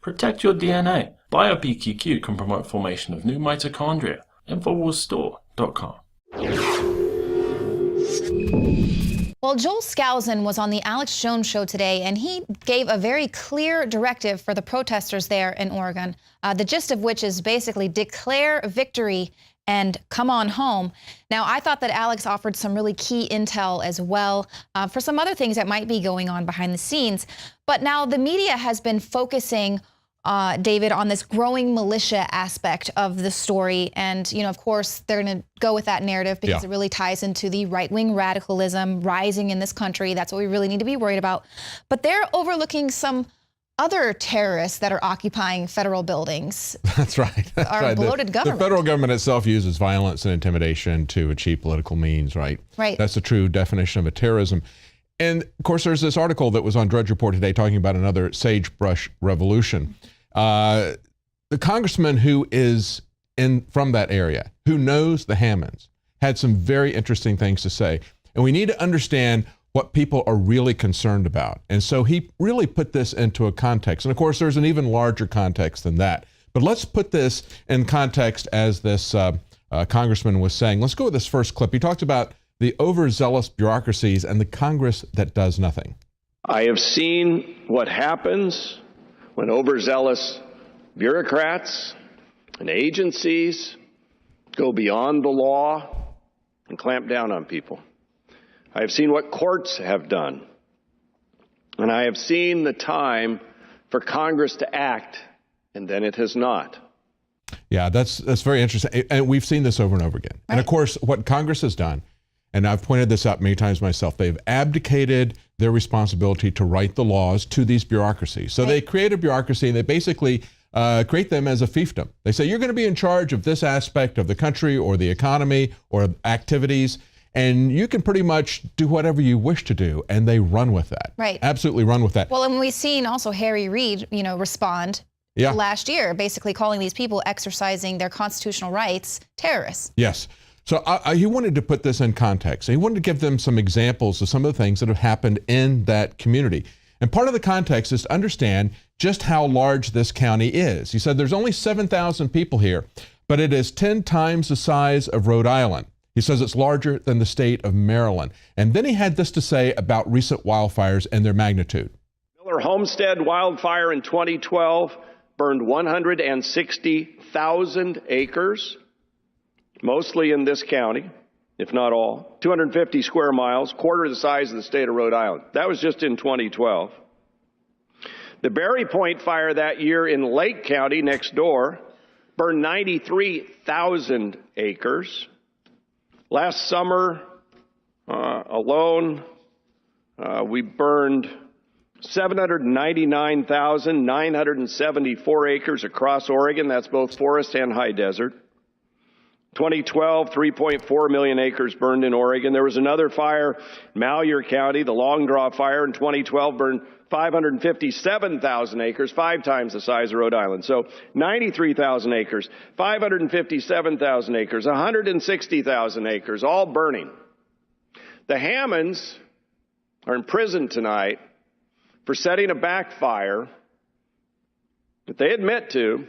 Protect your DNA. BioPQQ can promote formation of new mitochondria. Infowarsstore.com. Well, Joel Skousen was on the Alex Jones show today, and he gave a very clear directive for the protesters there in Oregon, the gist of which is basically declare victory and come on home. Now, I thought that Alex offered some really key intel as well for some other things that might be going on behind the scenes. But now the media has been focusing, David, on this growing militia aspect of the story. And, you know, of course, they're going to go with that narrative because it really ties into the right-wing radicalism rising in this country. That's what we really need to be worried about. But they're overlooking some other terrorists that are occupying federal buildings. That's right. That's our right. bloated government. The federal government itself uses violence and intimidation to achieve political means, right? Right. That's the true definition of a terrorism. And of course, there's this article that was on Drudge Report today talking about another sagebrush revolution. The congressman who is from that area, who knows the Hammonds, had some very interesting things to say. And we need to understand what people are really concerned about. And so he really put this into a context. And of course, there's an even larger context than that. But let's put this in context as this congressman was saying. Let's go with this first clip. He talked about the overzealous bureaucracies and the Congress that does nothing. I have seen what happens when overzealous bureaucrats and agencies go beyond the law and clamp down on people. I have seen what courts have done, and I have seen the time for Congress to act, and then it has not. Yeah, that's very interesting, and we've seen this over and over again. Right. And of course, what Congress has done, and I've pointed this out many times myself, they've abdicated their responsibility to write the laws to these bureaucracies. So they create a bureaucracy, and they basically create them as a fiefdom. They say, you're going to be in charge of this aspect of the country or the economy or activities, and you can pretty much do whatever you wish to do, and they run with that. Right. Absolutely run with that. Well, and we've seen also Harry Reid, respond last year, basically calling these people exercising their constitutional rights terrorists. Yes. So he wanted to put this in context. He wanted to give them some examples of some of the things that have happened in that community. And part of the context is to understand just how large this county is. He said there's only 7,000 people here, but it is 10 times the size of Rhode Island. He says it's larger than the state of Maryland. And then he had this to say about recent wildfires and their magnitude. Miller Homestead wildfire in 2012 burned 160,000 acres, mostly in this county, if not all. 250 square miles, quarter the size of the state of Rhode Island. That was just in 2012. The Berry Point fire that year in Lake County next door burned 93,000 acres. Last summer alone, we burned 799,974 acres across Oregon. That's both forest and high desert. 2012, 3.4 million acres burned in Oregon. There was another fire in Malheur County, the Long Draw fire in 2012 burned 557,000 acres, 5 times the size of Rhode Island. So 93,000 acres, 557,000 acres, 160,000 acres, all burning. The Hammonds are in prison tonight for setting a backfire that they admit to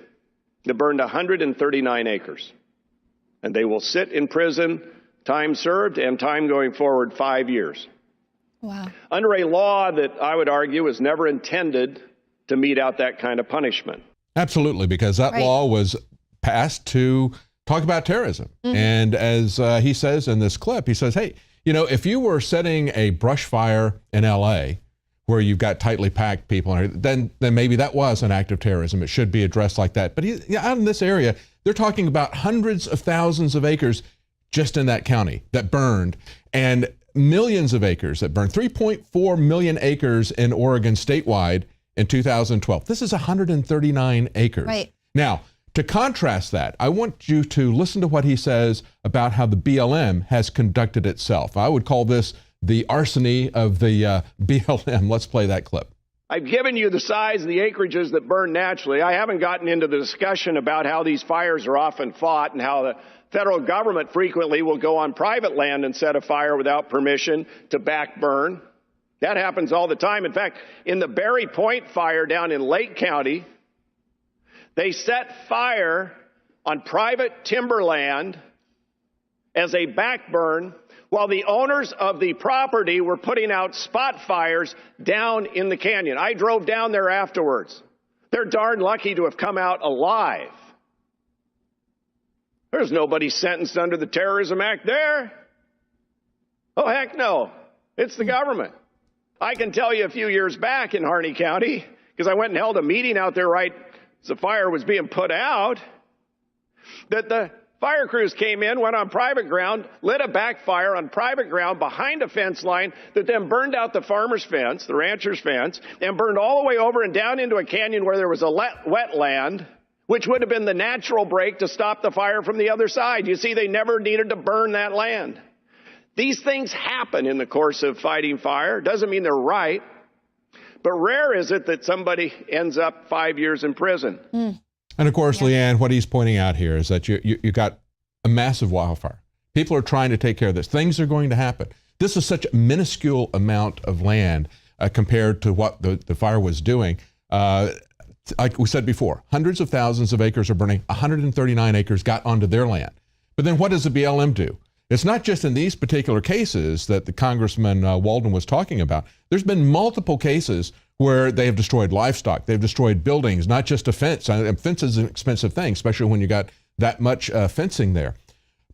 that burned 139 acres. And they will sit in prison, time served, and time going forward 5 years. Wow. Under a law that I would argue was never intended to mete out that kind of punishment. Absolutely, because that law was passed to talk about terrorism. And as he says in this clip, he says, hey, if you were setting a brush fire in L.A., where you've got tightly packed people, then maybe that was an act of terrorism. It should be addressed like that. But out in this area, they're talking about hundreds of thousands of acres just in that county that burned, and millions of acres that burned. 3.4 million acres in Oregon statewide in 2012. This is 139 acres. Right. Now, to contrast that, I want you to listen to what he says about how the BLM has conducted itself. I would call this the arsony of the BLM. Let's play that clip. I've given you the size of the acreages that burn naturally. I haven't gotten into the discussion about how these fires are often fought and how the federal government frequently will go on private land and set a fire without permission to back burn. That happens all the time. In fact, in the Berry Point fire down in Lake County, They set fire on private timberland as a backburn while the owners of the property were putting out spot fires down in the canyon. I drove down there afterwards. They're darn lucky to have come out alive. There's nobody sentenced under the Terrorism Act there. Oh, heck no. It's the government. I can tell you a few years back in Harney County, because I went and held a meeting out there right as the fire was being put out, that the fire crews came in, went on private ground, lit a backfire on private ground behind a fence line that then burned out the farmer's fence, the rancher's fence, and burned all the way over and down into a canyon where there was a wetland, which would have been the natural break to stop the fire from the other side. You see, they never needed to burn that land. These things happen in the course of fighting fire. Doesn't mean they're right, but rare is it that somebody ends up 5 years in prison. And of course, Leanne, what he's pointing out here is that you got a massive wildfire. People are trying to take care of this. Things are going to happen. This is such a minuscule amount of land compared to what the fire was doing. Like we said before, hundreds of thousands of acres are burning. 139 acres got onto their land. But then what does the BLM do? It's not just in these particular cases that the Congressman Walden was talking about. There's been multiple cases where they have destroyed livestock. They've destroyed buildings, not just a fence. A fence is an expensive thing, especially when you got that much fencing there.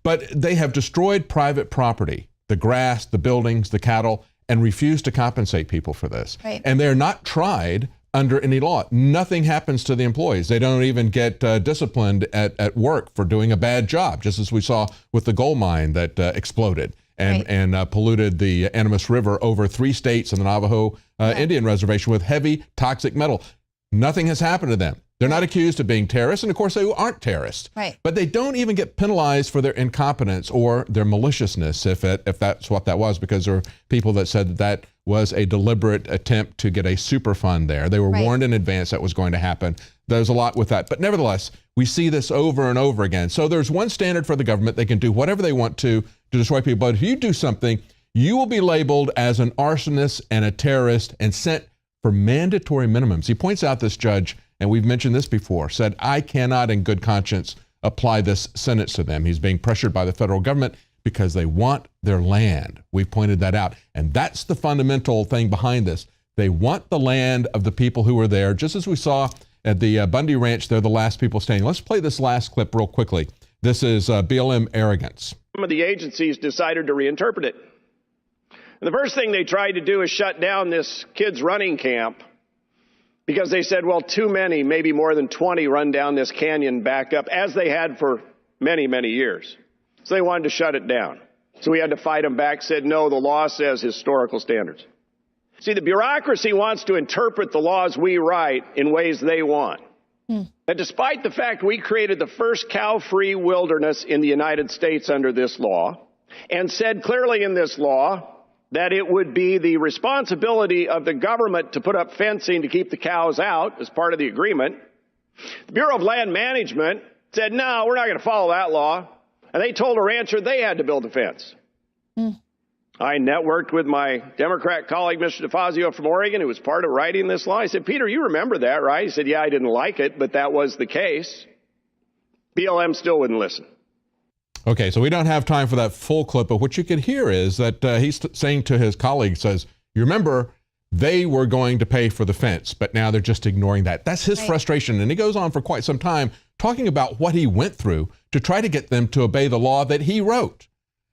But they have destroyed private property, the grass, the buildings, the cattle, and refused to compensate people for this. Right. And they're not tried under any law. Nothing happens to the employees. They don't even get disciplined at work for doing a bad job, just as we saw with the gold mine that exploded and polluted the Animas River over 3 states and the Navajo Indian Reservation with heavy toxic metal. Nothing has happened to them. They're not accused of being terrorists, and of course they aren't terrorists. Right. But they don't even get penalized for their incompetence or their maliciousness, if that's what that was, because there are people that said that was a deliberate attempt to get a super fund there. They were warned in advance that was going to happen. There's a lot with that. But nevertheless, we see this over and over again. So there's one standard for the government. They can do whatever they want to destroy people. But if you do something, you will be labeled as an arsonist and a terrorist and sent for mandatory minimums. He points out, this judge, and we've mentioned this before, said, I cannot in good conscience apply this sentence to them. He's being pressured by the federal government because they want their land. We've pointed that out. And that's the fundamental thing behind this. They want the land of the people who were there, just as we saw at the Bundy Ranch. They're the last people standing. Let's play this last clip real quickly. This is BLM arrogance. Some of the agencies decided to reinterpret it. And the first thing they tried to do is shut down this kids' running camp because they said, well, too many, maybe more than 20 run down this canyon back up, as they had for many, many years. So they wanted to shut it down. So we had to fight them back, said, no, the law says historical standards. See, the bureaucracy wants to interpret the laws we write in ways they want. And despite the fact we created the first cow-free wilderness in the United States under this law, and said clearly in this law that it would be the responsibility of the government to put up fencing to keep the cows out as part of the agreement, the Bureau of Land Management said, no, we're not going to follow that law. And they told a rancher they had to build a fence. I networked with my Democrat colleague, Mr. DeFazio from Oregon, who was part of writing this law. I said, Peter, you remember that, right? He said, yeah, I didn't like it, but that was the case. BLM still wouldn't listen. Okay, so we don't have time for that full clip, but what you can hear is that he's saying to his colleague, says, you remember, they were going to pay for the fence, but now they're just ignoring that. That's his frustration. And he goes on for quite some time talking about what he went through to try to get them to obey the law that he wrote.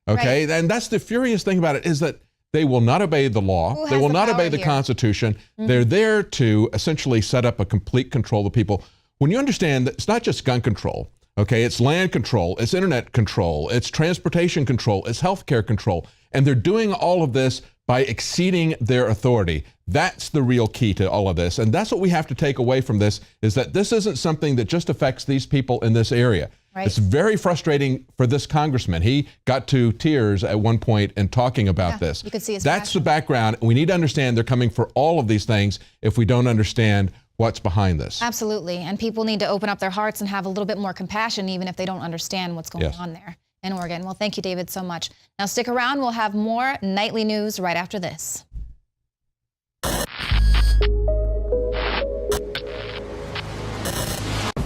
Okay, and that's the furious thing about it, is that they will not obey the law. They will not obey the Constitution. They're there to essentially set up a complete control of people. When you understand that it's not just gun control, okay, it's land control, it's internet control, it's transportation control, it's healthcare control, and they're doing all of this by exceeding their authority. That's the real key to all of this, and that's what we have to take away from this, is that this isn't something that just affects these people in this area. It's very frustrating for this congressman. He got to tears at one point in talking about this. You could see his That's the background. We need to understand they're coming for all of these things if we don't understand what's behind this. Absolutely. And people need to open up their hearts and have a little bit more compassion, even if they don't understand what's going on there in Oregon. Well, thank you, David, so much. Now stick around. We'll have more nightly news right after this.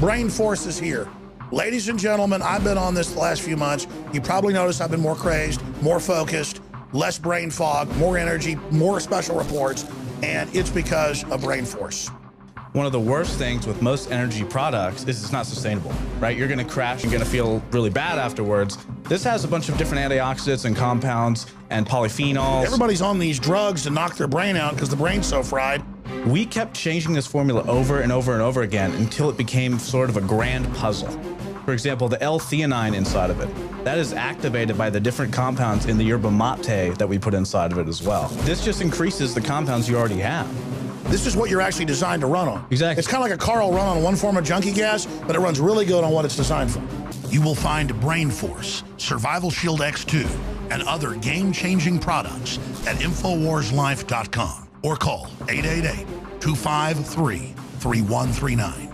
Brain Force is here. Ladies and gentlemen, I've been on this the last few months. You probably noticed I've been more crazed, more focused, less brain fog, more energy, more special reports, and it's because of Brain Force. One of the worst things with most energy products is it's not sustainable, right? You're gonna crash, you're gonna feel really bad afterwards. This has a bunch of different antioxidants and compounds and polyphenols. Everybody's on these drugs to knock their brain out because the brain's so fried. We kept changing this formula over and over and over again until it became sort of a grand puzzle. For example, the L-theanine inside of it, that is activated by the different compounds in the yerba mate that we put inside of it as well. This just increases the compounds you already have. This is what you're actually designed to run on. Exactly. It's kind of like a car will run on one form of junkie gas, but it runs really good on what it's designed for. You will find Brain Force, Survival Shield X2, and other game-changing products at InfoWarsLife.com or call 888-253-3139.